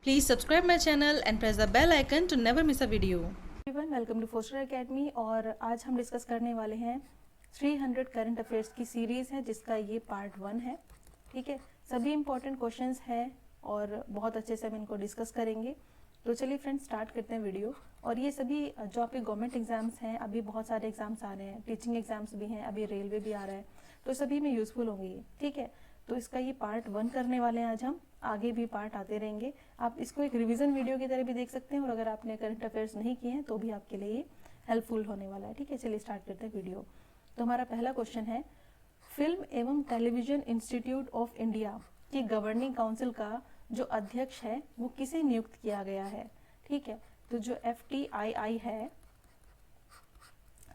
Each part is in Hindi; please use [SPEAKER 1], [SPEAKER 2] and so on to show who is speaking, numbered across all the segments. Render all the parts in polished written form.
[SPEAKER 1] Please subscribe my channel and press the bell icon to never miss a video.
[SPEAKER 2] Everyone, welcome to Foster academy. और आज हम डिस्कस करने वाले हैं 300 करंट अफेयर्स की सीरीज़ है जिसका ये पार्ट 1 है। ठीक है, सभी इंपॉर्टेंट क्वेश्चंस हैं और बहुत अच्छे से हम इनको डिस्कस करेंगे। तो चलिए फ्रेंड्स, स्टार्ट करते हैं वीडियो। और ये सभी जो आपके गवर्नमेंट एग्जाम्स हैं, अभी बहुत सारे एग्जाम्स आ रहे हैं, टीचिंग एग्जाम्स भी हैं, अभी रेलवे भी आ रहा है, तो सभी में यूज़फुल होंगे ये। ठीक है, तो इसका ये पार्ट 1 करने वाले हैं आज हम, आगे भी पार्ट आते रहेंगे। आप इसको एक रिवीजन वीडियो की तरह भी देख सकते हैं और अगर आपने करंट अफेयर्स नहीं किए हैं तो भी आपके लिए ये हेल्पफुल होने वाला है। ठीक है, चलिए स्टार्ट करते हैं वीडियो। तो हमारा पहला क्वेश्चन है, फिल्म एवं टेलीविजन इंस्टीट्यूट ऑफ इंडिया की गवर्निंग काउंसिल का जो अध्यक्ष है वो किसे नियुक्त किया गया है। ठीक है, तो जो FTII है,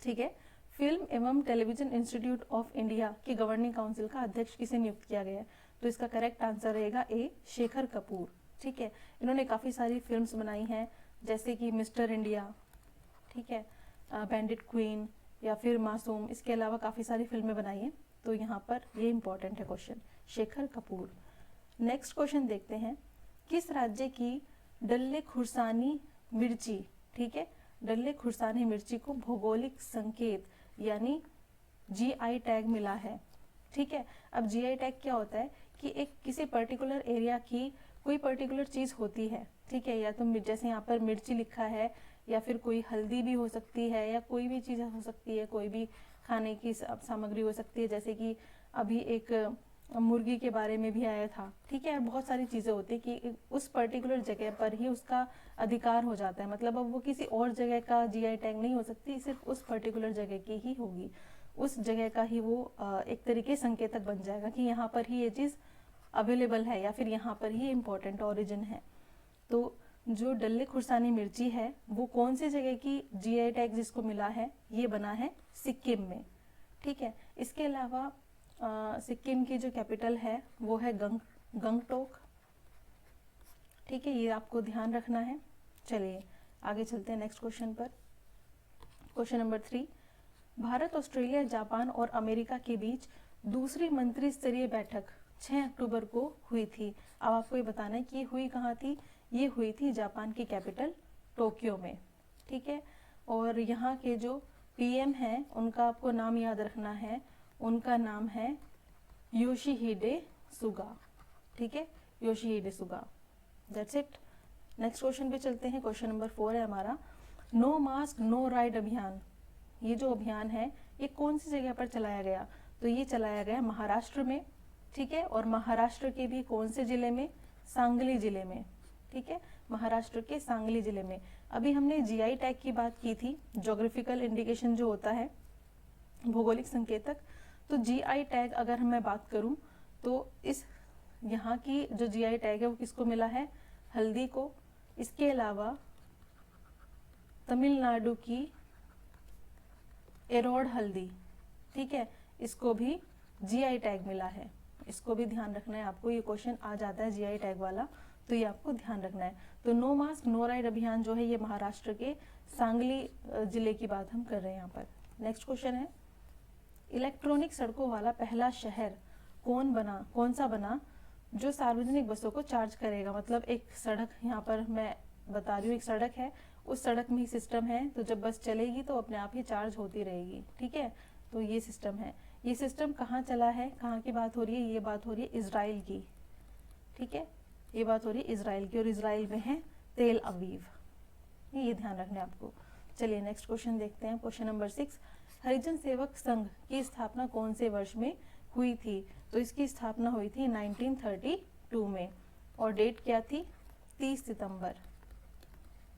[SPEAKER 2] ठीक है, फिल्म एवं टेलीविजन इंस्टीट्यूट ऑफ इंडिया की गवर्निंग काउंसिल का अध्यक्ष किसे नियुक्त किया गया है, तो इसका करेक्ट आंसर रहेगा ए, शेखर कपूर। ठीक है, इन्होंने काफ़ी सारी फिल्म्स बनाई हैं जैसे कि मिस्टर इंडिया, ठीक है, बैंडिट क्वीन या फिर मासूम, इसके अलावा काफ़ी सारी फिल्में बनाई हैं। तो यहाँ पर ये इंपॉर्टेंट है question, Shekhar Kapoor. Next question देखते हैं, किस राज्य की डल्ले खुर्सानी मिर्ची, ठीक है, डल्ले खुर्सानी मिर्ची को भौगोलिक संकेत यानी GI टैग मिला है। ठीक है, अब GI टैग क्या होता है कि एक किसी पर्टिकुलर एरिया की कोई पर्टिकुलर चीज़ होती है। ठीक है, या तो जैसे यहाँ पर मिर्ची लिखा है या फिर कोई हल्दी भी हो सकती है या कोई भी चीज़ हो सकती है, कोई भी खाने की सामग्री हो सकती है, जैसे कि अभी एक मुर्गी के बारे में भी आया था। ठीक है, और बहुत सारी चीज़ें होती है कि उस पर्टिकुलर जगह पर ही उसका अधिकार हो जाता है, मतलब अब वो किसी और जगह का GI टैग नहीं हो सकती, सिर्फ उस पर्टिकुलर जगह की ही होगी, उस जगह का ही वो एक तरीके संकेतक बन जाएगा कि यहाँ पर ही ये चीज़ अवेलेबल है या फिर यहाँ पर ही इम्पोर्टेंट ओरिजिन है। तो जो डल्ले खुर्सानी मिर्ची है वो कौन सी जगह की GI टैग जिसको मिला है, ये बना है सिक्किम में। ठीक है, इसके अलावा सिक्किम की जो कैपिटल है वो है गंगटोक। ठीक है, ये आपको ध्यान रखना है। चलिए आगे चलते हैं नेक्स्ट क्वेश्चन पर। Question number 3, Bharat, Australia, Japan और अमेरिका के बीच दूसरी मंत्री स्तरीय बैठक 6 अक्टूबर को हुई थी। अब आपको ये बताना है कि ये हुई कहाँ थी, ये हुई थी जापान की कैपिटल टोक्यो में। ठीक है, और यहाँ के जो PM हैं उनका आपको नाम याद रखना है, उनका नाम है योशिहिडे सुगा। ठीक है, Yoshihide Suga. That's it. Next question पे चलते हैं। क्वेश्चन नंबर 4 है हमारा, नो मास्क नो राइड अभियान। ये जो अभियान है ये कौन सी जगह पर चलाया गया, तो ये चलाया गया महाराष्ट्र में। ठीक है, और महाराष्ट्र के भी कौन से जिले में, सांगली जिले में। ठीक है, महाराष्ट्र के सांगली जिले में। अभी हमने GI टैग की बात की थी, ज्योग्राफिकल इंडिकेशन जो होता है, भौगोलिक संकेतक। तो GI टैग अगर मैं बात करूं तो इस यहाँ की जो GI टैग है वो किसको मिला है, हल्दी को। इसके अलावा तमिलनाडु की एरोड हल्दी, ठीक है, इसको भी GI टैग मिला है। इसको भी ध्यान रखना है आपको, ये क्वेश्चन आ जाता है GI टैग वाला, तो ये आपको ध्यान रखना है। तो नो मास्क नो राइड अभियान जो है ये महाराष्ट्र के सांगली जिले की बात हम कर रहे हैं यहाँ पर। नेक्स्ट क्वेश्चन है, इलेक्ट्रॉनिक सड़कों वाला पहला शहर कौन सा बना जो सार्वजनिक बसों को चार्ज करेगा। मतलब एक सड़क, यहाँ पर मैं बता रही हूँ, एक सड़क है, उस सड़क में ही सिस्टम है, तो जब बस चलेगी तो अपने आप ही चार्ज होती रहेगी। ठीक है, तो ये सिस्टम है। ये सिस्टम कहाँ चला है, कहाँ की बात हो रही है, ये बात हो रही है इजराइल की। ठीक है, ये बात हो रही है इजराइल की, और इजराइल में है तेल अवीव। ये ध्यान रखना है आपको। चलिए नेक्स्ट क्वेश्चन देखते हैं। क्वेश्चन नंबर 6, हरिजन सेवक संघ की स्थापना कौन से वर्ष में हुई थी, तो इसकी स्थापना हुई थी 1932 में, और डेट क्या थी, 30 सितंबर।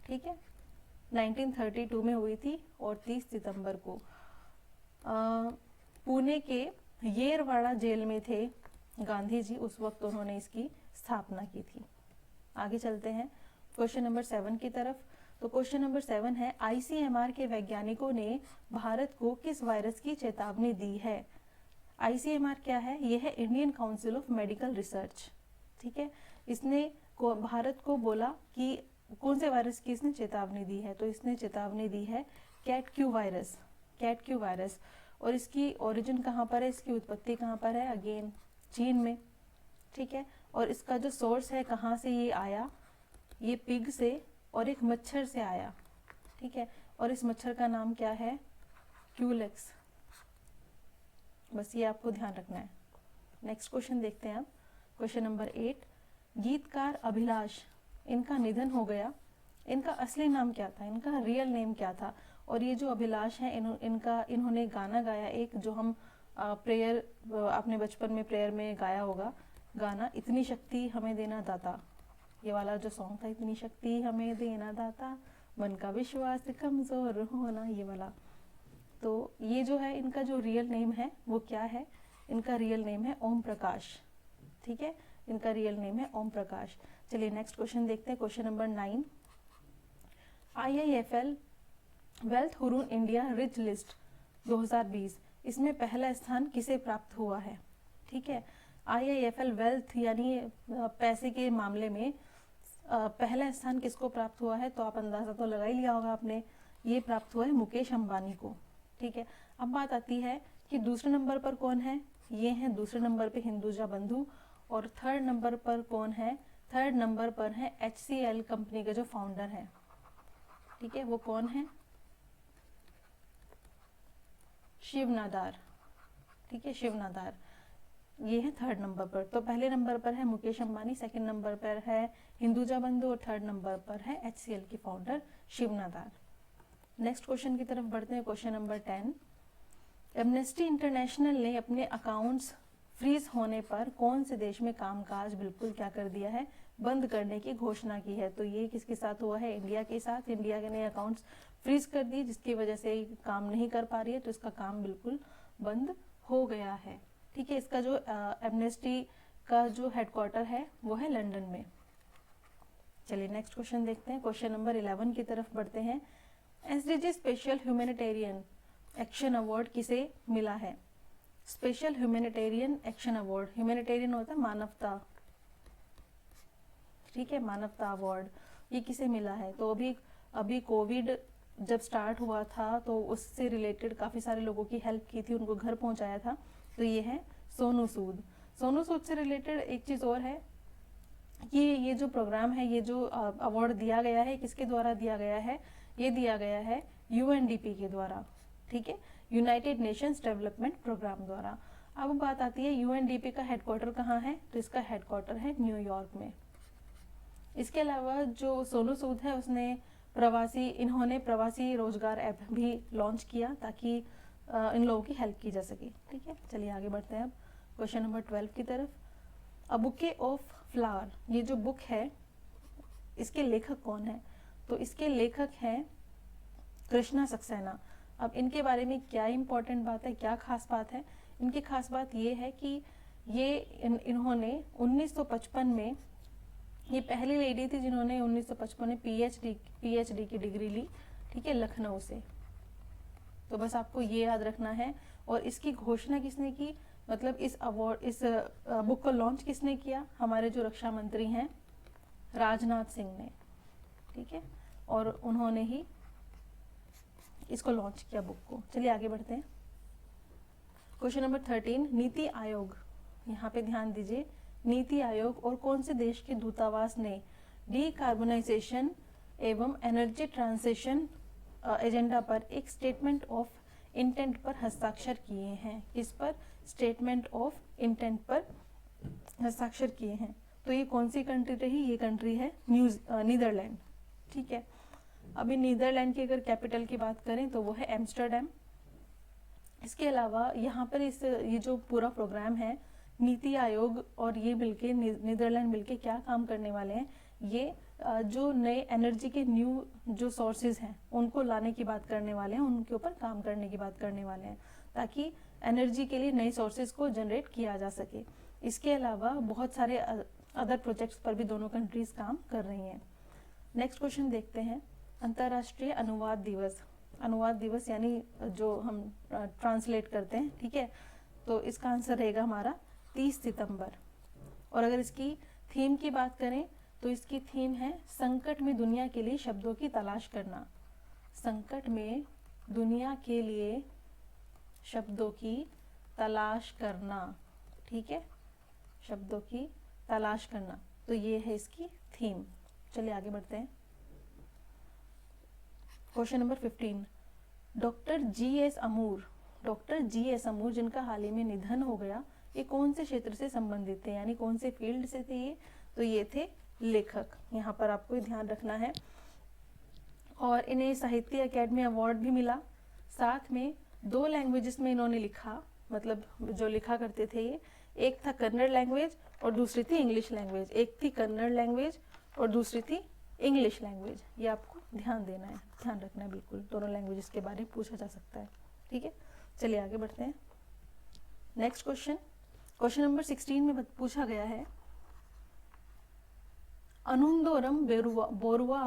[SPEAKER 2] ठीक है, 1932 में हुई थी और 30 सितंबर को पुणे के येरवाड़ा जेल में थे गांधी जी, उस वक्त उन्होंने इसकी स्थापना की थी। आगे चलते हैं क्वेश्चन नंबर 7 की तरफ। तो क्वेश्चन नंबर 7 है, ICMR के वैज्ञानिकों ने भारत को किस वायरस की चेतावनी दी है। ICMR क्या है, यह है Indian council of medical research. ठीक है, इसने भारत को बोला कि कौन से वायरस की इसने चेतावनी दी है, तो इसने चेतावनी दी है कैट क्यू वायरस। और इसकी ओरिजिन कहाँ पर है, इसकी उत्पत्ति कहाँ पर है, अगेन चीन में। ठीक है, और इसका जो सोर्स है, कहाँ से ये आया, ये पिग से और एक मच्छर से आया, ठीक है, और इस मच्छर का नाम क्या है, क्यूलेक्स। बस ये आपको ध्यान रखना है। नेक्स्ट क्वेश्चन देखते हैं आप, क्वेश्चन नंबर 8। गीतकार अभिलाष, इनका निधन हो गया, इनका असली नाम क्या था, इनका रियल नेम क्या था। और ये जो अभिलाष है इन्होंने गाना गाया एक, जो हम प्रेयर, आपने बचपन में प्रेयर में गाया होगा गाना, इतनी शक्ति हमें देना दाता, ये वाला जो सॉन्ग था, इतनी शक्ति हमें देना दाता, मन का विश्वास कमजोर होना, ये वाला। तो ये जो है इनका जो रियल नेम है वो क्या है, इनका रियल नेम है ओम प्रकाश, ठीक है, इनका रियल नेम है ओम प्रकाश। चलिए नेक्स्ट क्वेश्चन देखते हैं, question number 9। IIFL wealth Hurun India rich list 2020, इसमें पहला स्थान किसे प्राप्त हुआ है, ठीक है। IIFL वेल्थ यानी पैसे के मामले में पहला स्थान किसको प्राप्त हुआ है, तो आप अंदाजा तो लगा ही लिया होगा आपने, ये प्राप्त हुआ है मुकेश अंबानी को, ठीक है। अब बात आती है कि दूसरे नंबर पर कौन है, ये हैं दूसरे नंबर पे हिंदुजा बंधु, और थर्ड नंबर पर कौन है, थर्ड नंबर पर है HCL कंपनी के जो फाउंडर हैं, ठीक है, वो कौन है, शिव नादार, ठीक है, शिव नादार, ये है थर्ड नंबर पर। तो पहले नंबर पर है मुकेश अंबानी, सेकंड नंबर पर है हिंदुजा बंधु, और थर्ड नंबर पर है HCL की फाउंडर शिव नादार। नेक्स्ट क्वेश्चन की तरफ बढ़ते हैं, क्वेश्चन नंबर 10। एमनेस्टी इंटरनेशनल ने अपने अकाउंट्स फ्रीज होने पर कौन से देश में कामकाज बिल्कुल क्या कर दिया है, बंद करने की घोषणा की है। तो ये किसके साथ हुआ है, इंडिया के साथ। इंडिया के ने अकाउंट्स फ्रीज कर दिए, जिसकी वजह से काम नहीं कर पा रही है, तो इसका काम बिल्कुल बंद हो गया है, ठीक है। इसका जो एमनेस्टी का जो हेडक्वार्टर है वो है लंदन में। चलिए नेक्स्ट क्वेश्चन देखते हैं, क्वेश्चन नंबर 11 की तरफ बढ़ते हैं। SDG special humanitarian action award किसे मिला है, special humanitarian action award, humanitarian होता है मानवता, ठीक है, मानवता अवार्ड, ये किसे मिला है। तो अभी कोविड जब स्टार्ट हुआ था तो उससे रिलेटेड काफ़ी सारे लोगों की हेल्प की थी, उनको घर पहुंचाया था, तो ये है सोनू सूद। सोनू सूद से रिलेटेड एक चीज़ और है, ये जो प्रोग्राम है, ये जो अवार्ड दिया गया है, किसके द्वारा दिया गया है, ये दिया गया है UNDP के द्वारा, ठीक है, यूनाइटेड नेशंस डेवलपमेंट प्रोग्राम द्वारा। अब बात आती है UNDP का हेडक्वार्टर कहाँ है, तो इसका हेडक्वार्टर है न्यूयॉर्क में। इसके अलावा जो सोनू सूद है उसने इन्होंने प्रवासी रोजगार ऐप भी लॉन्च किया, ताकि इन लोगों की हेल्प की जा सके, ठीक है। चलिए आगे बढ़ते हैं अब क्वेश्चन नंबर 12 की तरफ। अ बुके ऑफ फ्लावर, ये जो बुक है इसके लेखक कौन है, तो इसके लेखक हैं कृष्णा सक्सेना। अब इनके बारे में क्या इंपॉर्टेंट बात है, क्या खास बात है, इनकी खास बात ये है कि इन्होंने 1955 में, ये पहली लेडी थी जिन्होंने 1955 में PhD की डिग्री ली, ठीक है, लखनऊ से। तो बस आपको ये याद रखना है। और इसकी घोषणा किसने की, मतलब इस बुक को लॉन्च किसने किया, हमारे जो रक्षा मंत्री हैं राजनाथ सिंह ने, ठीक है, और उन्होंने ही इसको लॉन्च किया बुक को। चलिए आगे बढ़ते हैं, क्वेश्चन नंबर 13। नीति आयोग, यहाँ पे ध्यान दीजिए, नीति आयोग और कौन से देश के दूतावास ने डीकार्बोनाइजेशन एवं एनर्जी ट्रांजिशन एजेंडा पर एक स्टेटमेंट ऑफ इंटेंट पर हस्ताक्षर किए हैं, इस पर स्टेटमेंट ऑफ इंटेंट पर हस्ताक्षर किए हैं। तो ये कौन सी कंट्री रही, ये कंट्री है नीदरलैंड, ठीक है। अभी नीदरलैंड की अगर कैपिटल की बात करें तो वो है एम्स्टर्डम। इसके अलावा यहाँ पर ये जो पूरा प्रोग्राम है, नीति आयोग और ये मिलके नीदरलैंड मिलके क्या काम करने वाले हैं, ये जो नए एनर्जी के न्यू जो सोर्सेज हैं उनको लाने की बात करने वाले हैं, उनके ऊपर काम करने की बात करने वाले हैं, ताकि एनर्जी के लिए नए सोर्सेज को जनरेट किया जा सके। इसके अलावा बहुत सारे अदर प्रोजेक्ट्स पर भी दोनों कंट्रीज काम कर रही हैं। नेक्स्ट क्वेश्चन देखते हैं, अंतर्राष्ट्रीय अनुवाद दिवस। अनुवाद दिवस यानी जो हम ट्रांसलेट करते हैं, ठीक है, तो इसका आंसर रहेगा हमारा 30 सितंबर। और अगर इसकी थीम की बात करें तो इसकी थीम है संकट में दुनिया के लिए शब्दों की तलाश करना। संकट में दुनिया के लिए शब्दों की तलाश करना, ठीक है, शब्दों की तलाश करना, तो ये है इसकी थीम। चलिए आगे बढ़ते हैं। Question number 15, doctor G S. Amur जिनका हाल ही में निधन हो गया, ये कौन से क्षेत्र से संबंधित थे, यानी कौन से फील्ड से थे ये? तो ये थे लेखक। यहाँ पर आपको ध्यान रखना है। और इन्हें साहित्य अकेडमी अवार्ड भी मिला। साथ में 2 लैंग्वेजेस में इन्होंने लिखा, मतलब जो लिखा करते थे ये, एक था कन्नड़ लैंग्वेज और दूसरी थी इंग्लिश लैंग्वेज। एक थी कन्नड़ लैंग्वेज और दूसरी थी इंग्लिश लैंग्वेज। ये आपको ध्यान देना है, ध्यान रखना है बिल्कुल। दोनों लैंग्वेजेस के बारे में पूछा जा सकता है, ठीक है। चलिए आगे बढ़ते हैं। नेक्स्ट क्वेश्चन नंबर 16 में पूछा गया है, अनुंदोरम बोरुआ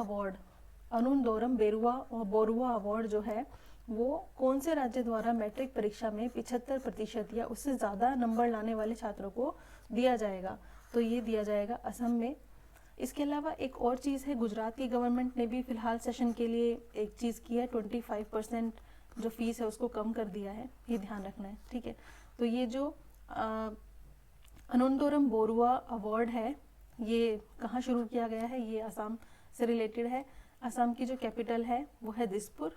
[SPEAKER 2] अवार्ड जो है वो कौन से राज्य द्वारा मैट्रिक परीक्षा में 75% या उससे ज़्यादा नंबर लाने वाले छात्रों को दिया जाएगा? तो ये दिया जाएगा असम में। इसके अलावा एक और चीज़ है, गुजरात की गवर्नमेंट ने भी फिलहाल सेशन के लिए एक चीज़ की है, 25% जो फीस है उसको कम कर दिया है, ये ध्यान रखना है, ठीक है। तो ये जो अनुंदोरम बोरुआ अवार्ड है ये कहाँ शुरू किया गया है? ये असम से रिलेटेड है। असम की जो कैपिटल है वो है दिसपुर।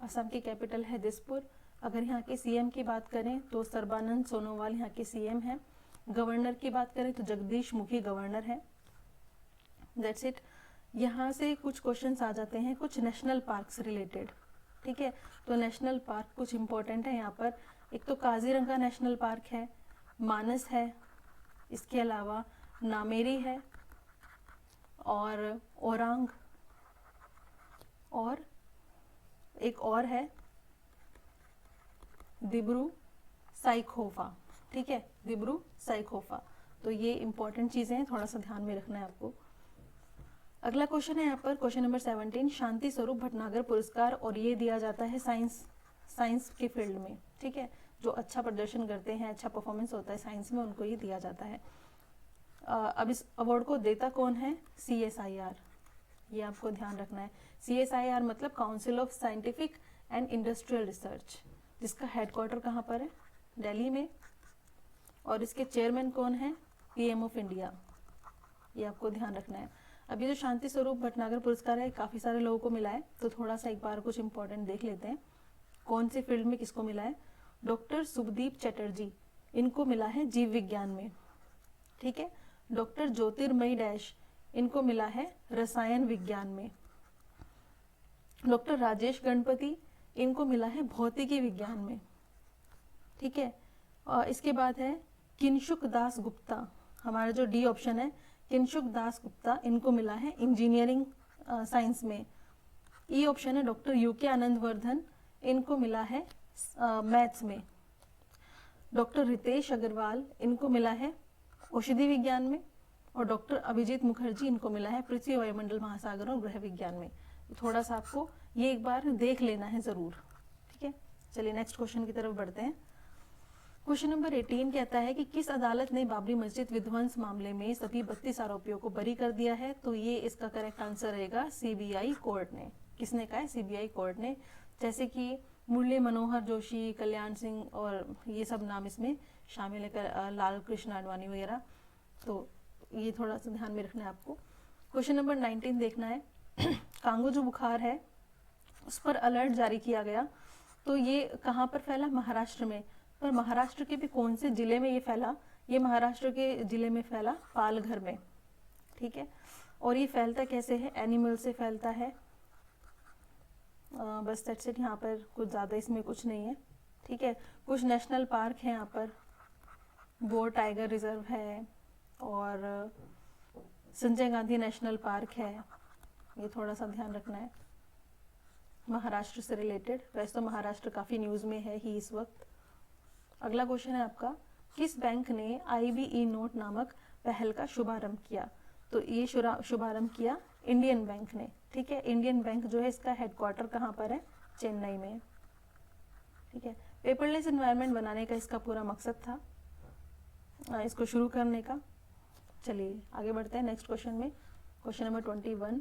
[SPEAKER 2] असम की कैपिटल है दिसपुर। अगर यहाँ के सीएम की बात करें तो सर्बानंद सोनोवाल यहाँ के सीएम हैं। गवर्नर की बात करें तो जगदीश मुखी गवर्नर है। That's it. यहाँ से कुछ क्वेश्चंस आ जाते हैं कुछ नेशनल पार्क से रिलेटेड, ठीक है। तो नेशनल पार्क कुछ इंपॉर्टेंट है यहाँ पर। एक तो काजीरंगा नेशनल पार्क है, मानस है, इसके अलावा नामेरी है और ओरांग, और एक और है दिब्रू साइखोवा, ठीक है, दिब्रू साइखोवा। तो ये इंपॉर्टेंट चीजें हैं, थोड़ा सा ध्यान में रखना है आपको। अगला क्वेश्चन है यहाँ पर क्वेश्चन नंबर 17, शांति स्वरूप भटनागर पुरस्कार, और ये दिया जाता है साइंस के फील्ड में, ठीक है। जो अच्छा प्रदर्शन करते हैं, अच्छा परफॉर्मेंस होता है साइंस में, उनको ये दिया जाता है। अब इस अवार्ड को देता कौन है? CSIR, ये आपको ध्यान रखना है। CSIR मतलब council of scientific and industrial research, जिसका हेडक्वार्टर कहाँ पर है? दिल्ली में। और इसके चेयरमैन कौन है? PM ऑफ इंडिया, ये आपको ध्यान रखना है। अभी जो शांति स्वरूप भटनागर पुरस्कार है काफ़ी सारे लोगों को मिला है, तो थोड़ा सा एक बार कुछ इंपॉर्टेंट देख लेते हैं कौन से फील्ड में किसको मिला है। डॉक्टर सुखदीप चटर्जी, इनको मिला है जीव विज्ञान में, ठीक है। डॉक्टर ज्योतिर्मयी डैश, इनको मिला है रसायन विज्ञान में। डॉक्टर राजेश गणपति, इनको मिला है भौतिकी विज्ञान में, ठीक है। और इसके बाद है किंशुक दास गुप्ता, हमारा जो डी ऑप्शन है, किंशुक दास गुप्ता, इनको मिला है इंजीनियरिंग साइंस में। ई ऑप्शन है डॉक्टर UK आनंदवर्धन, इनको मिला है मैथ्स में। डॉक्टर रितेश अग्रवाल, इनको मिला है औषधि विज्ञान में। और डॉक्टर अभिजीत मुखर्जी, इनको मिला है पृथ्वी वायुमंडल महासागर और ग्रह विज्ञान में। थोड़ा सा आपको ये एक बार देख लेना है जरूर, ठीक है। चलिए नेक्स्ट क्वेश्चन की तरफ बढ़ते हैं। क्वेश्चन नंबर 18 कहता है कि किस अदालत ने बाबरी मस्जिद विध्वंस मामले में सभी 32 आरोपियों को बरी कर दिया है? तो ये इसका करेक्ट आंसर रहेगा CBI कोर्ट ने। किसने कहा है? CBI कोर्ट ने। जैसे कि मुरली मनोहर जोशी, कल्याण सिंह और ये सब नाम इसमें शामिल है, लाल कृष्ण आडवाणी वगैरह। तो ये थोड़ा सा ध्यान में रखना है आपको। क्वेश्चन नंबर 19 देखना है। कांगो जो बुखार है उस पर अलर्ट जारी किया गया, तो ये कहाँ पर फैला? महाराष्ट्र में। पर महाराष्ट्र के भी कौन से जिले में ये फैला? ये महाराष्ट्र के जिले में फैला, पालघर में, ठीक है। और ये फैलता कैसे है? एनिमल से फैलता है। बस दैट्स इट। यहाँ पर कुछ ज़्यादा इसमें कुछ नहीं है, ठीक है। कुछ नेशनल पार्क हैं यहाँ पर, बोर टाइगर रिजर्व है और संजय गांधी नेशनल पार्क है, ये थोड़ा सा ध्यान रखना है महाराष्ट्र से रिलेटेड। वैसे तो महाराष्ट्र काफ़ी न्यूज़ में है ही इस वक्त। अगला क्वेश्चन है आपका, किस बैंक ने IBE नोट नामक पहल का शुभारंभ किया? तो ये शुभारंभ किया इंडियन बैंक ने, ठीक है। इंडियन बैंक जो है इसका हेडक्वार्टर कहाँ पर है? चेन्नई में, ठीक है। पेपरलेस एनवायरनमेंट बनाने का इसका पूरा मकसद था, इसको शुरू करने का। चलिए आगे बढ़ते हैं नेक्स्ट क्वेश्चन में। क्वेश्चन नंबर 21,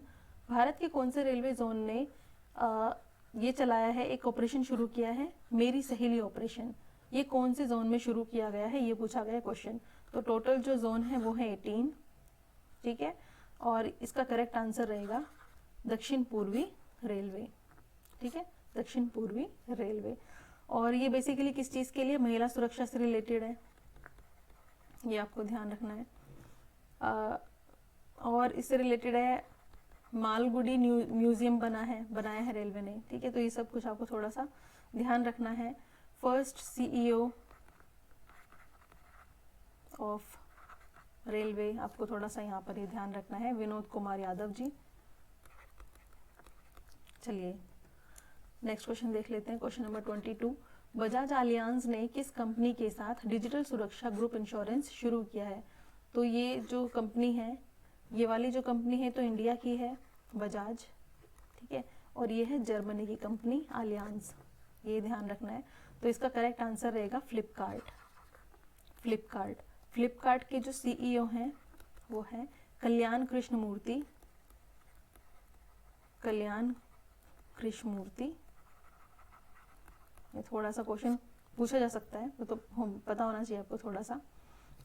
[SPEAKER 2] भारत के कौन से रेलवे जोन ने ये चलाया है, एक ऑपरेशन शुरू किया है, मेरी सहेली ऑपरेशन? ये कौन से जोन में शुरू किया गया है, ये पूछा गया क्वेश्चन। तो टोटल जो जोन है वो है 18, ठीक है। और इसका करेक्ट आंसर रहेगा दक्षिण पूर्वी रेलवे। ठीक है, दक्षिण पूर्वी रेलवे। और ये बेसिकली किस चीज़ के लिए, महिला सुरक्षा से रिलेटेड है, ये आपको ध्यान रखना है। और इससे रिलेटेड है मालगुडी म्यूजियम बनाया है रेलवे ने। ठीक है, तो ये सब कुछ आपको थोड़ा सा ध्यान रखना है। फर्स्ट CEO ऑफ रेलवे, आपको थोड़ा सा यहाँ पर ये ध्यान रखना है, विनोद कुमार यादव जी। चलिए नेक्स्ट क्वेश्चन देख लेते हैं। क्वेश्चन नंबर 22, बजाज आलियांज ने किस कंपनी के साथ डिजिटल सुरक्षा ग्रुप इंश्योरेंस शुरू किया है? तो ये जो कंपनी है, ये वाली जो कंपनी है तो इंडिया की है बजाज, ठीक है, और ये है जर्मनी की कंपनी आलियांज, ये ध्यान रखना है। तो इसका करेक्ट आंसर रहेगा फ्लिपकार्ट। फ्लिपकार्ट फ्लिपकार्ट के जो CEO हैं वो है कल्याण कृष्णमूर्ति। कल्याण कृष्णमूर्ति, ये थोड़ा सा क्वेश्चन पूछा जा सकता है, तो पता होना चाहिए आपको थोड़ा सा।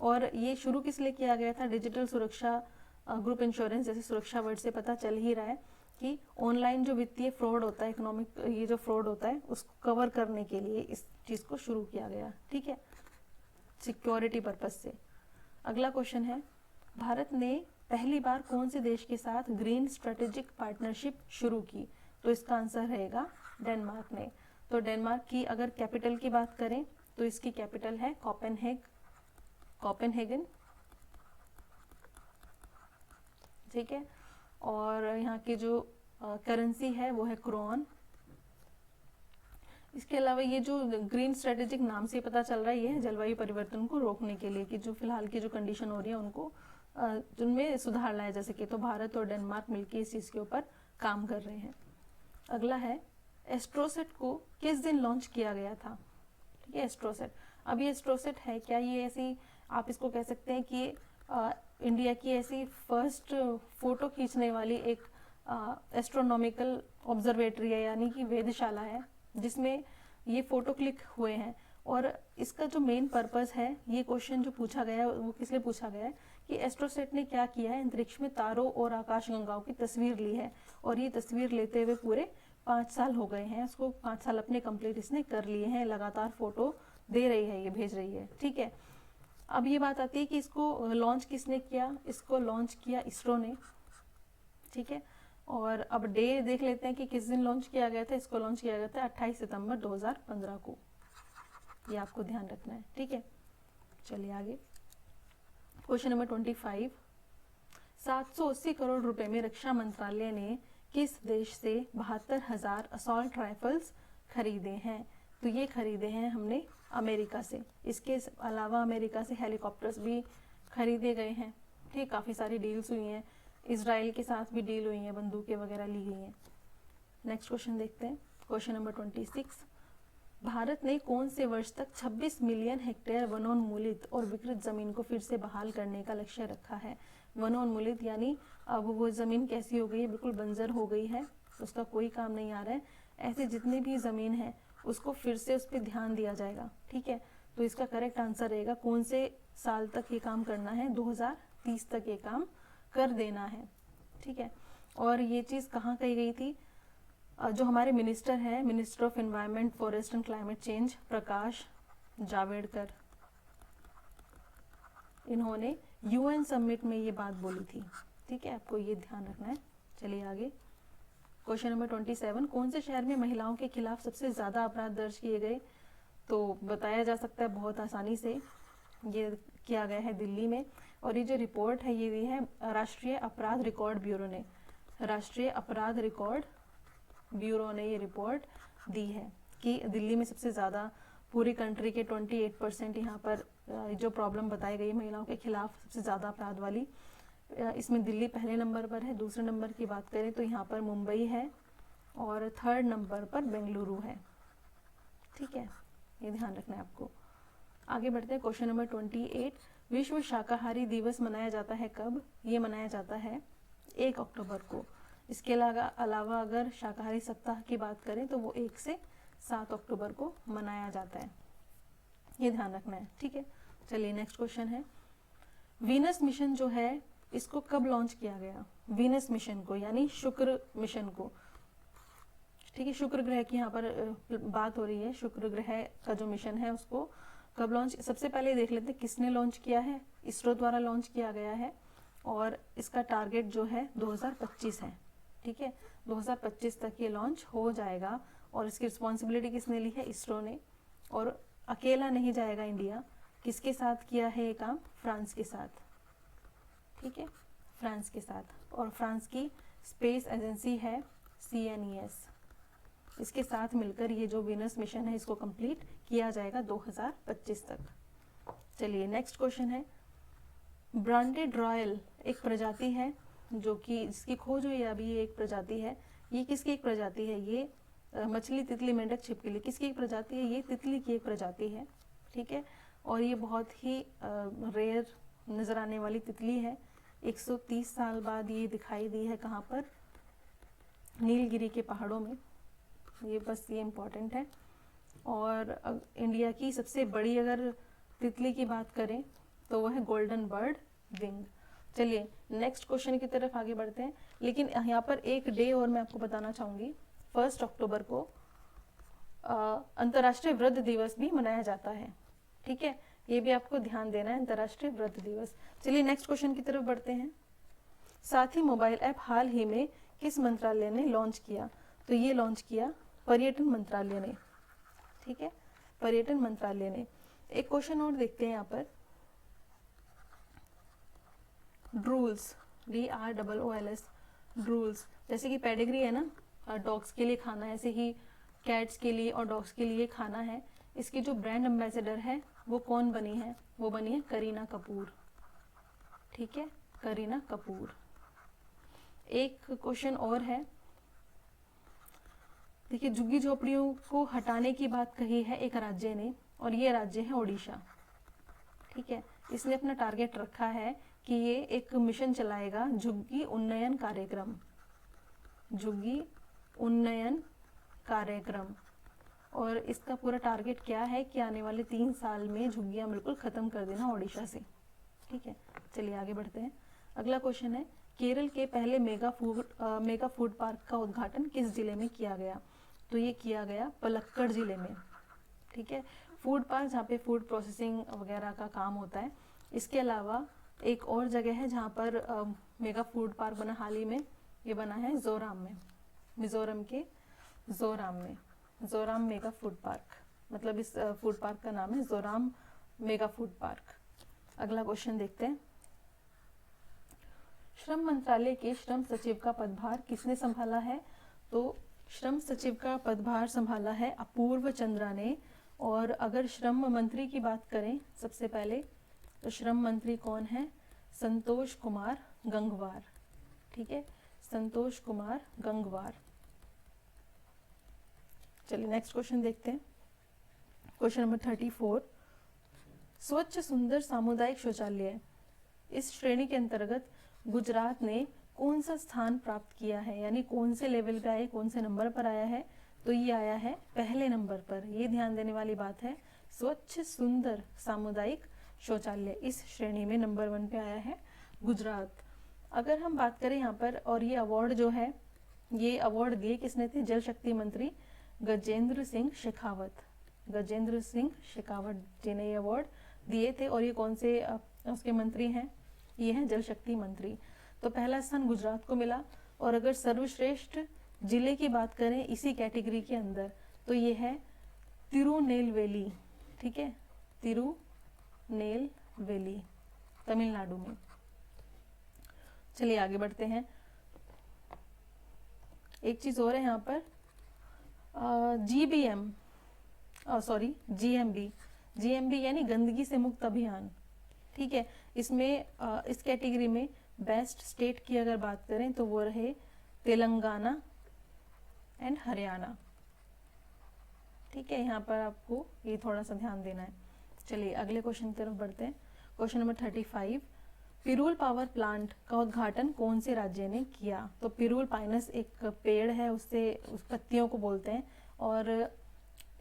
[SPEAKER 2] और ये शुरू किस लिए किया गया था? डिजिटल सुरक्षा ग्रुप इंश्योरेंस, जैसे सुरक्षा वर्ड से पता चल ही रहा है कि ऑनलाइन जो वित्तीय फ्रॉड होता है, इकोनॉमिक ये जो फ्रॉड होता है उसको कवर करने के लिए इस चीज़ को शुरू किया गया। ठीक है, सिक्योरिटी पर्पस से। अगला क्वेश्चन है, भारत ने पहली बार कौन से देश के साथ ग्रीन स्ट्रेटेजिक पार्टनरशिप शुरू की? तो इसका आंसर रहेगा डेनमार्क ने। तो डेनमार्क की अगर कैपिटल की बात करें तो इसकी कैपिटल है कोपेनहेगन। ठीक है, और यहाँ की जो करेंसी है वो है क्रोन। इसके अलावा ये जो ग्रीन स्ट्रेटेजिक नाम से पता चल रहा है, ये है जलवायु परिवर्तन को रोकने के लिए कि जो फिलहाल की जो कंडीशन हो रही है उनको जिनमें सुधार लाया जा सके। तो भारत और डेनमार्क मिलकर इस चीज़ के ऊपर काम कर रहे हैं। अगला है, एस्ट्रोसेट को किस दिन लॉन्च किया गया था? ठीक है, एस्ट्रोसेट। अब ये एस्ट्रोसेट है क्या, ये ऐसी आप इसको कह सकते हैं कि इंडिया की ऐसी फर्स्ट फोटो खींचने वाली एक एस्ट्रोनॉमिकल ऑब्जर्वेटरी है, यानी कि वेधशाला है जिसमें ये फोटो क्लिक हुए हैं। और इसका जो मेन पर्पस है, ये क्वेश्चन जो पूछा गया है वो किस लिए पूछा गया है कि एस्ट्रोसेट ने क्या किया है, अंतरिक्ष में तारों और आकाशगंगाओं की तस्वीर ली है। और ये तस्वीर लेते हुए पूरे 5 साल हो गए हैं उसको, 5 साल अपने कंप्लीट इसने कर लिए हैं, लगातार फोटो दे रही है, ये भेज रही है। ठीक है, अब ये बात आती है कि इसको लॉन्च किसने किया? इसको लॉन्च किया इसरो ने। ठीक है, और अब डे देख लेते हैं कि किस दिन लॉन्च किया गया था। इसको लॉन्च किया गया था 28 सितंबर 2015 को, ये आपको ध्यान रखना है। ठीक है, चलिए आगे। क्वेश्चन नंबर 25, 780 करोड़ रुपए में रक्षा मंत्रालय ने किस देश से 72,000 असॉल्ट राइफल्स खरीदे हैं? तो ये खरीदे हैं हमने अमेरिका से। इसके अलावा अमेरिका से हेलीकॉप्टर्स भी खरीदे गए हैं। ठीक, काफ़ी सारी डील्स हुई हैं, इजराइल के साथ भी डील हुई है, बंदूकें वगैरह ली गई हैं। नेक्स्ट क्वेश्चन देखते हैं। क्वेश्चन नंबर 26, भारत ने कौन से वर्ष तक 26 मिलियन हेक्टेयर वनोन्मूलित और विकृत जमीन को फिर से बहाल करने का लक्ष्य रखा है? वनोन्मूलित यानी अब वो जमीन कैसी हो गई है, बिल्कुल बंजर हो गई है, उसका कोई काम नहीं आ रहा है। ऐसे जितनी भी जमीन है उसको फिर से उस पर ध्यान दिया जाएगा। ठीक है, तो इसका करेक्ट आंसर रहेगा कौन से साल तक ये काम करना है? 2030 तक ये काम कर देना है। ठीक है, और ये चीज़ कहाँ कही गई थी? जो हमारे मिनिस्टर हैं, minister of environment, forest and climate change, Prakash Javadekar, इन्होंने UN समिट में ये बात बोली थी। ठीक है, आपको ये ध्यान रखना है। चलिए आगे। क्वेश्चन नंबर 27, कौन से शहर में महिलाओं के खिलाफ सबसे ज़्यादा अपराध दर्ज किए गए? तो बताया जा सकता है बहुत आसानी से, ये किया गया है दिल्ली में। और ये जो रिपोर्ट है ये दी है राष्ट्रीय अपराध रिकॉर्ड ब्यूरो ने। राष्ट्रीय अपराध रिकॉर्ड ब्यूरो ने ये रिपोर्ट दी है कि दिल्ली में सबसे ज़्यादा, पूरी कंट्री के 28% यहाँ पर जो प्रॉब्लम बताई गई है महिलाओं के खिलाफ सबसे ज़्यादा अपराध वाली, इसमें दिल्ली पहले नंबर पर है। दूसरे नंबर की बात करें तो यहाँ पर मुंबई है और 3rd नंबर पर बेंगलुरु है। ठीक है, ये ध्यान रखना है आपको। आगे बढ़ते हैं। क्वेश्चन नंबर 28, विश्व शाकाहारी दिवस मनाया जाता है कब? ये मनाया जाता है 1 अक्टूबर को। इसके अलावा अगर शाकाहारी सप्ताह की बात करें तो वो 1 से 7 अक्टूबर को मनाया जाता है, ये ध्यान रखना है। ठीक है, चलिए नेक्स्ट क्वेश्चन है, वीनस मिशन जो है इसको कब लॉन्च किया गया? वीनस मिशन को, यानी शुक्र मिशन को। ठीक है, शुक्र ग्रह की यहाँ पर बात हो रही है। शुक्र ग्रह का जो मिशन है उसको कब लॉन्च, सबसे पहले देख लेते हैं किसने लॉन्च किया है। इसरो द्वारा लॉन्च किया गया है और इसका टारगेट जो है 2025 है। ठीक है, 2025 तक ये लॉन्च हो जाएगा और इसकी रिस्पॉन्सिबिलिटी किसने ली है? इसरो ने। और अकेला नहीं जाएगा इंडिया, किसके साथ किया है ये काम? फ्रांस के साथ। ठीक है, फ्रांस के साथ। और फ्रांस की स्पेस एजेंसी है CNES। इसके साथ मिलकर ये जो वीनस मिशन है इसको कंप्लीट किया जाएगा 2025 तक। चलिए नेक्स्ट क्वेश्चन है, ब्रांडेड रॉयल एक प्रजाति है जो कि जिसकी खोज हुई है अभी, ये एक प्रजाति है। ये किसकी एक प्रजाति है? ये मछली, तितली, मेंढक, छिपकली, किसकी एक प्रजाति है? ये तितली की एक प्रजाति है। ठीक है, और ये बहुत ही रेयर नजर आने वाली तितली है। 130 साल बाद ये दिखाई दी है कहाँ पर? नीलगिरी के पहाड़ों में। ये बस ये इम्पोर्टेंट है। और इंडिया की सबसे बड़ी अगर तितली की बात करें तो वह है गोल्डन बर्ड विंग। चलिए नेक्स्ट क्वेश्चन की तरफ आगे बढ़ते हैं। लेकिन यहाँ पर एक डे और मैं आपको बताना चाहूँगी, 1 अक्टूबर को अंतर्राष्ट्रीय वृद्ध दिवस भी मनाया जाता है। ठीक है, ये भी आपको ध्यान देना है, अंतर्राष्ट्रीय वृद्ध दिवस। चलिए नेक्स्ट क्वेश्चन की तरफ बढ़ते हैं। साथी मोबाइल ऐप हाल ही में किस मंत्रालय ने लॉन्च किया? तो ये लॉन्च किया पर्यटन मंत्रालय ने। ठीक है, पर्यटन मंत्रालय ने। एक क्वेश्चन और देखते हैं यहाँ पर, ड्रूल्स, DROOLS, ड्रूल्स, जैसे कि पेडिग्री है ना, डॉग्स के लिए खाना है, ऐसे ही कैट्स के लिए और डॉग्स के लिए खाना है। इसकी जो ब्रांड एम्बेसडर है वो कौन बनी है? वो बनी है करीना कपूर। ठीक है, करीना कपूर। एक क्वेश्चन और है, देखिए झुग्गी झोपड़ियों को हटाने की बात कही है एक राज्य ने, और ये राज्य है ओडिशा। ठीक है, इसने अपना टारगेट रखा है कि ये एक मिशन चलाएगा, झुग्गी उन्नयन कार्यक्रम। झुग्गी उन्नयन कार्यक्रम। और इसका पूरा टारगेट क्या है कि आने वाले 3 साल में झुग्गियां बिल्कुल खत्म कर देना ओडिशा से। ठीक है, चलिए आगे बढ़ते हैं। अगला क्वेश्चन है, केरल के पहले मेगा फूड पार्क का उद्घाटन किस जिले में किया गया? तो ये किया गया पलक्कड़ जिले में। ठीक है, फूड पार्क जहाँ पे फूड प्रोसेसिंग वगैरह का काम होता है। इसके अलावा एक और जगह है जहाँ पर मेगा फूड पार्क बना हाल ही में, ये बना है जोराम में, मिजोरम के जोराम में। जोराम मेगा फूड पार्क, मतलब इस फूड पार्क का नाम है जोराम मेगा फूड पार्क। अगला क्वेश्चन देखते हैं, श्रम मंत्रालय के श्रम सचिव का पदभार किसने संभाला है? तो श्रम सचिव का पदभार संभाला है अपूर्व चंद्रा ने। और अगर श्रम मंत्री की बात करें सबसे पहले, तो श्रम मंत्री कौन है? संतोष कुमार गंगवार। ठीक है, संतोष कुमार गंगवार। चलिए नेक्स्ट क्वेश्चन देखते हैं, क्वेश्चन नंबर 34, स्वच्छ सुंदर सामुदायिक शौचालय, इस श्रेणी के अंतर्गत गुजरात ने कौन सा स्थान प्राप्त किया है? यानी कौन से लेवल पे आया, कौन से नंबर पर आया है? तो ये आया है पहले नंबर पर। ये ध्यान देने वाली बात है, स्वच्छ सुंदर सामुदायिक शौचालय इस श्रेणी में नंबर 1 पे आया है गुजरात। अगर हम बात करें यहाँ पर, और ये अवार्ड जो है, ये अवार्ड दिए किसने थे? जल शक्ति मंत्री गजेंद्र सिंह शेखावत। गजेंद्र सिंह शेखावत जी ने ये अवार्ड दिए थे। और ये कौन से उसके मंत्री हैं? ये हैं जल शक्ति मंत्री। तो पहला स्थान गुजरात को मिला। और अगर सर्वश्रेष्ठ जिले की बात करें इसी कैटेगरी के अंदर, तो ये है तिरुनेलवेली। ठीक है, तिरुनेलवेली, तमिलनाडु में। चलिए आगे बढ़ते हैं। एक चीज और है यहाँ पर, GMB यानी गंदगी से मुक्त अभियान। ठीक है, इसमें इस कैटेगरी में बेस्ट स्टेट की अगर बात करें तो वो रहे तेलंगाना एंड हरियाणा। ठीक है, यहाँ पर आपको ये थोड़ा सा ध्यान देना है। चलिए अगले क्वेश्चन की तरफ बढ़ते हैं, क्वेश्चन नंबर 35, पिरूल पावर प्लांट का उद्घाटन कौन से राज्य ने किया? तो पिरूल पाइनस एक पेड़ है, उससे उस पत्तियों को बोलते हैं। और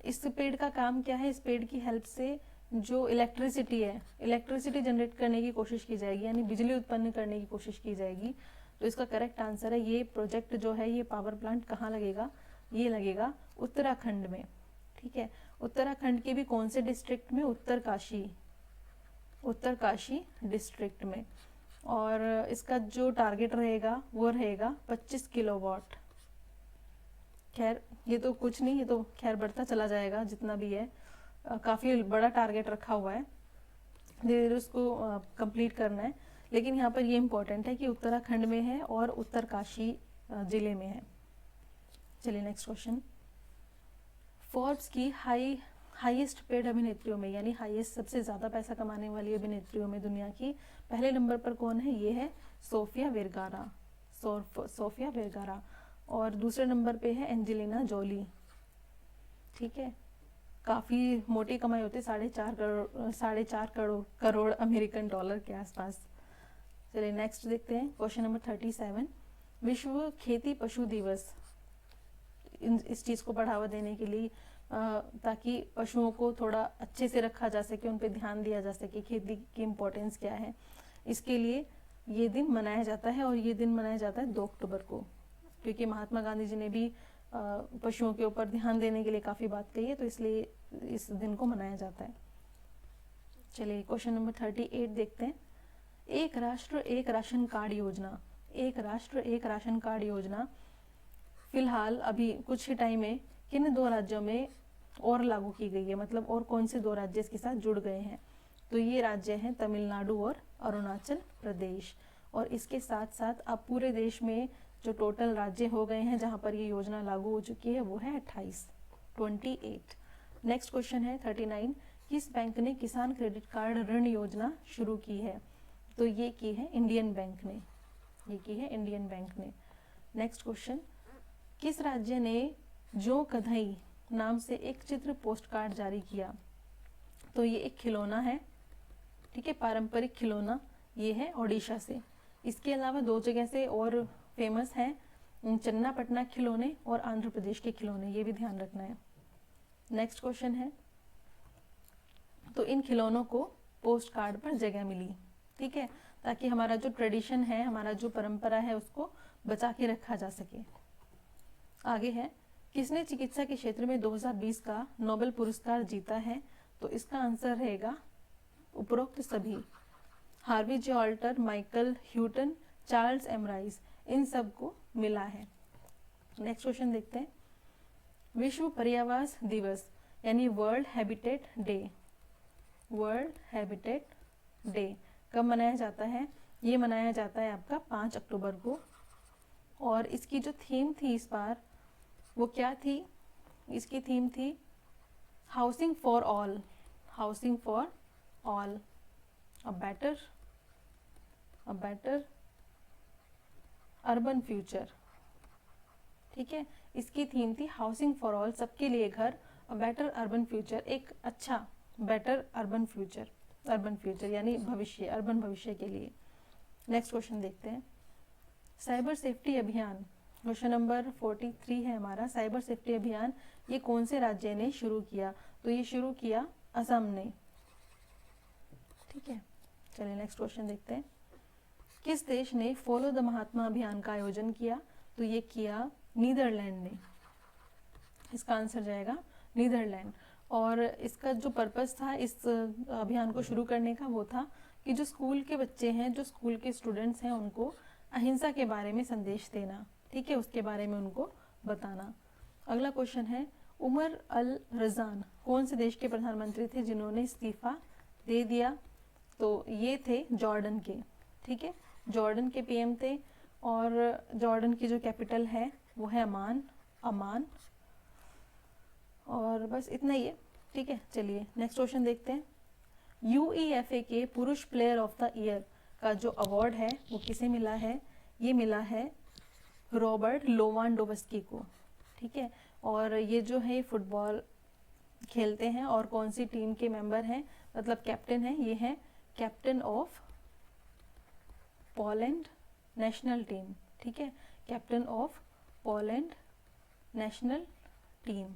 [SPEAKER 2] इस पेड़ का काम क्या है? इस पेड़ की हेल्प से जो इलेक्ट्रिसिटी जनरेट करने की कोशिश की जाएगी, यानी बिजली उत्पन्न करने की कोशिश की जाएगी। तो इसका करेक्ट आंसर है ये प्रोजेक्ट जो है, ये पावर प्लांट कहाँ लगेगा, ये लगेगा उत्तराखंड में। ठीक है, उत्तराखंड के भी कौन से डिस्ट्रिक्ट में, उत्तरकाशी डिस्ट्रिक्ट में। और इसका जो टारगेट रहेगा वो रहेगा 25 किलोवाट। खैर ये तो कुछ नहीं, ये तो खैर बढ़ता चला जाएगा जितना भी है, काफ़ी बड़ा टारगेट रखा हुआ है, धीरे धीरे उसको कंप्लीट करना है। लेकिन यहाँ पर ये इम्पोर्टेंट है कि उत्तराखंड में है और उत्तरकाशी जिले में है। चलिए नेक्स्ट क्वेश्चन। फोर्ब्स की हाईएस्ट पेड अभिनेत्रियों में, यानी हाईएस्ट सबसे ज़्यादा पैसा कमाने वाली अभिनेत्रियों में दुनिया की पहले नंबर पर कौन है, ये है सोफिया वेरगारा। और दूसरे नंबर पे है एंजेलिना जोली। ठीक है, काफ़ी मोटी कमाई होती है, 4.5 करोड़ अमेरिकन डॉलर के आसपास। चलिए नेक्स्ट देखते हैं क्वेश्चन नंबर 37। विश्व खेती पशु दिवस, इस चीज़ को बढ़ावा देने के लिए, ताकि पशुओं को थोड़ा अच्छे से रखा जा सके, उन पर ध्यान दिया जा सके, खेती की इम्पोर्टेंस क्या है, इसके लिए ये दिन मनाया जाता है। और ये दिन मनाया जाता है 2 अक्टूबर को, क्योंकि महात्मा गांधी जी ने भी पशुओं के ऊपर ध्यान देने के लिए काफ़ी बात कही है, तो इसलिए इस दिन को मनाया जाता है। चलिए क्वेश्चन नंबर 38 देखते हैं। एक राष्ट्र एक राशन कार्ड योजना फिलहाल अभी कुछ ही टाइम में किन 2 राज्यों में और लागू की गई है, मतलब और कौन से 2 राज्य इसके साथ जुड़ गए हैं। तो ये राज्य हैं तमिलनाडु और अरुणाचल प्रदेश। और इसके साथ साथ अब पूरे देश में जो टोटल राज्य हो गए हैं जहाँ पर ये योजना लागू हो चुकी है वो है 28। नेक्स्ट क्वेश्चन है 39। किस बैंक ने किसान क्रेडिट कार्ड ऋण योजना शुरू की है, तो ये की है इंडियन बैंक ने। नेक्स्ट क्वेश्चन, किस राज्य ने जो कधई नाम से एक चित्र पोस्ट कार्ड जारी किया, तो ये एक खिलौना है। ठीक है, पारंपरिक खिलौना, ये है ओडिशा से। इसके अलावा 2 जगह से और फेमस हैं, चन्नापटना खिलौने और आंध्र प्रदेश के खिलौने, ये भी ध्यान रखना है। नेक्स्ट क्वेश्चन है, तो इन खिलौनों को पोस्ट कार्ड पर जगह मिली। ठीक है, ताकि हमारा जो ट्रेडिशन है, हमारा जो परंपरा है, उसको बचा के रखा जा सके। आगे है, किसने चिकित्सा के क्षेत्र में 2020 का नोबेल पुरस्कार जीता है, तो इसका आंसर रहेगा उपरोक्त सभी। Harvey J Alter, Michael Houghton, Charles M Rice, इन सब को मिला है। नेक्स्ट क्वेश्चन देखते हैं। विश्व पर्यावरण दिवस यानी वर्ल्ड हैबिटेट डे कब मनाया जाता है, ये मनाया जाता है आपका 5 अक्टूबर को। और इसकी जो थीम थी इस बार, वो क्या थी, इसकी थीम थी housing for all, a better urban future. ठीक है, इसकी थीम थी हाउसिंग फॉर ऑल, सबके लिए घर, अ बेटर अर्बन फ्यूचर, एक अच्छा बेटर अर्बन फ्यूचर यानी भविष्य, अर्बन भविष्य के लिए। नेक्स्ट क्वेश्चन देखते हैं। साइबर सेफ्टी अभियान, क्वेश्चन नंबर 43 है हमारा। साइबर सेफ्टी अभियान ये कौन से राज्य ने शुरू किया, तो ये शुरू किया असम ने। ठीक है, चलिए नेक्स्ट क्वेश्चन देखते हैं। किस देश ने फॉलो द महात्मा अभियान का आयोजन किया, तो ये किया नीदरलैंड ने। इसका आंसर जाएगा नीदरलैंड। और इसका जो पर्पस था इस अभियान को शुरू करने का, वो था कि जो स्कूल के बच्चे हैं, जो स्कूल के स्टूडेंट्स हैं, उनको अहिंसा के बारे में संदेश देना। ठीक है, उसके बारे में उनको बताना। अगला क्वेश्चन है, उमर अल रज़ान कौन से देश के प्रधानमंत्री थे जिन्होंने इस्तीफा दे दिया, तो ये थे जॉर्डन के। ठीक है, जॉर्डन के पीएम थे। और जॉर्डन की जो कैपिटल है वो है अमान। और बस इतना ही है। ठीक है, चलिए नेक्स्ट क्वेश्चन देखते हैं। UEFA के पुरुष प्लेयर ऑफ द ईयर का जो अवार्ड है वो किसे मिला है, ये मिला है रॉबर्ट लोवांडोवस्की को। ठीक है, और ये जो है फुटबॉल खेलते हैं और कौन सी टीम के मेंबर हैं, मतलब कैप्टन है, ये है captain of Poland national team. ठीक है, captain of Poland national team.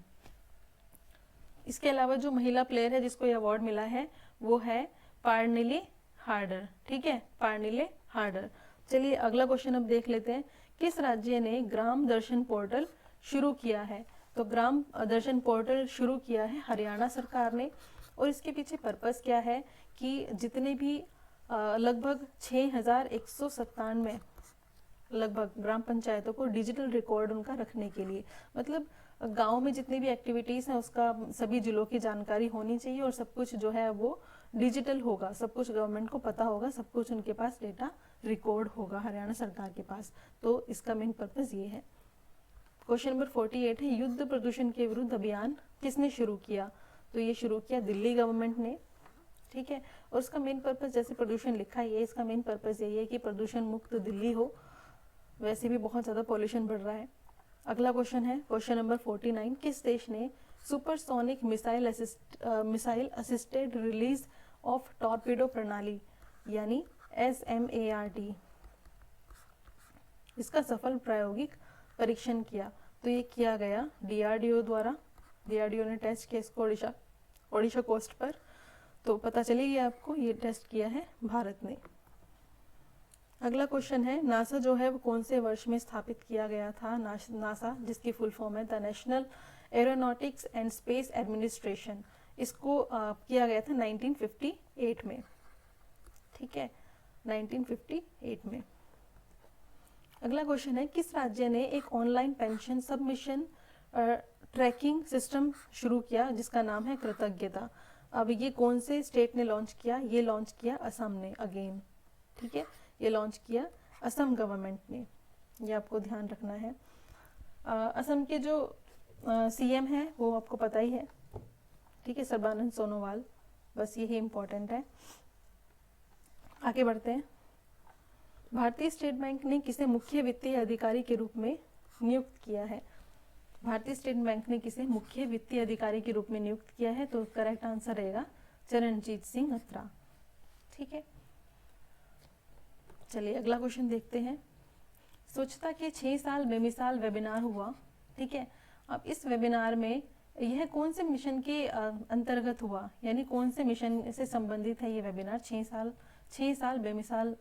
[SPEAKER 2] इसके अलावा जो महिला प्लेयर है जिसको ये अवार्ड मिला है वो है पार्निले हार्डर, ठीक है, पार्निले हार्डर। चलिए अगला क्वेश्चन अब देख लेते हैं, किस राज्य ने ग्राम दर्शन पोर्टल शुरू किया है? तो ग्राम दर्शन पोर्टल शुरू किया है हरियाणा सरकार ने, और इसके पीछे पर्पस क्या है कि जितने भी लगभग 6197 लगभग ग्राम पंचायतों को डिजिटल रिकॉर्ड उनका रखने के लिए, मतलब गांव में जितनी भी एक्टिविटीज हैं उसका सभी जिलों की जानकारी होनी चाहिए और सब कुछ जो है वो डिजिटल होगा, सब कुछ गवर्नमेंट को पता होगा, सब कुछ उनके पास डेटा रिकॉर्ड होगा हरियाणा सरकार के पास। तो इसका मेन पर्पस ये है। क्वेश्चन नंबर 48 है, युद्ध प्रदूषण के विरुद्ध अभियान किसने शुरू किया? तो ये शुरू किया दिल्ली गवर्नमेंट ने, ठीक है। और उसका मेन पर्पस, जैसे प्रदूषण लिखा है, इसका मेन पर्पस यही है कि प्रदूषण मुक्त दिल्ली हो, वैसे भी बहुत ज़्यादा पॉल्यूशन बढ़ रहा है। अगला क्वेश्चन है क्वेश्चन नंबर 49, किस देश ने supersonic missile assisted release of torpedo प्रणाली यानी SMART इसका सफल प्रायोगिक परीक्षण किया? तो ये किया गया DRDO द्वारा। DRDO ने टेस्ट किया इसको ओडिशा कोस्ट पर। तो पता चलेगी आपको, ये टेस्ट किया है भारत ने। अगला क्वेश्चन है, नासा जो है वो कौन से वर्ष में स्थापित किया गया था? नासा जिसकी फुल फॉर्म है the national aeronautics and space administration, इसको किया गया था 1958 में, ठीक है, 1958 में। अगला क्वेश्चन है, किस राज्य ने एक online pension submission tracking system शुरू किया जिसका नाम है कृतज्ञता? अब ये कौन से स्टेट ने लॉन्च किया? ये लॉन्च किया असम ने, अगेन, ठीक है, ये लॉन्च किया असम गवर्नमेंट ने, ये आपको ध्यान रखना है। असम के जो CM है वो आपको पता ही है, ठीक है, सर्बानंद सोनोवाल, बस यही इम्पोर्टेंट है। आगे बढ़ते हैं। भारतीय स्टेट बैंक ने किसे मुख्य वित्तीय अधिकारी के रूप में नियुक्त किया है? भारतीय स्टेट बैंक ने किसे मुख्य वित्तीय अधिकारी के रूप में नियुक्त किया है? तो करेक्ट आंसर रहेगा चरणजीत सिंह अत्रा, ठीक है। चलिए अगला क्वेश्चन देखते हैं। स्वच्छता के 6 साल बेमिसाल वेबिनार हुआ, ठीक है। अब इस वेबिनार में यह कौन से मिशन के अंतर्गत हुआ, यानी कौन से मिशन से संबंधित है ये वेबिनार? 6 साल बेमिसाल,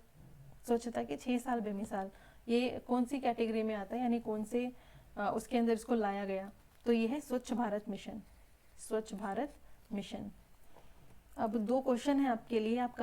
[SPEAKER 2] स्वच्छता के 6 साल बेमिसाल, ये कौन सी कैटेगरी में आता है, यानी कौन से उसके अंदर इसको लाया गया? तो ये है स्वच्छ भारत मिशन, स्वच्छ भारत मिशन। अब 2 क्वेश्चन है आपके लिए, आप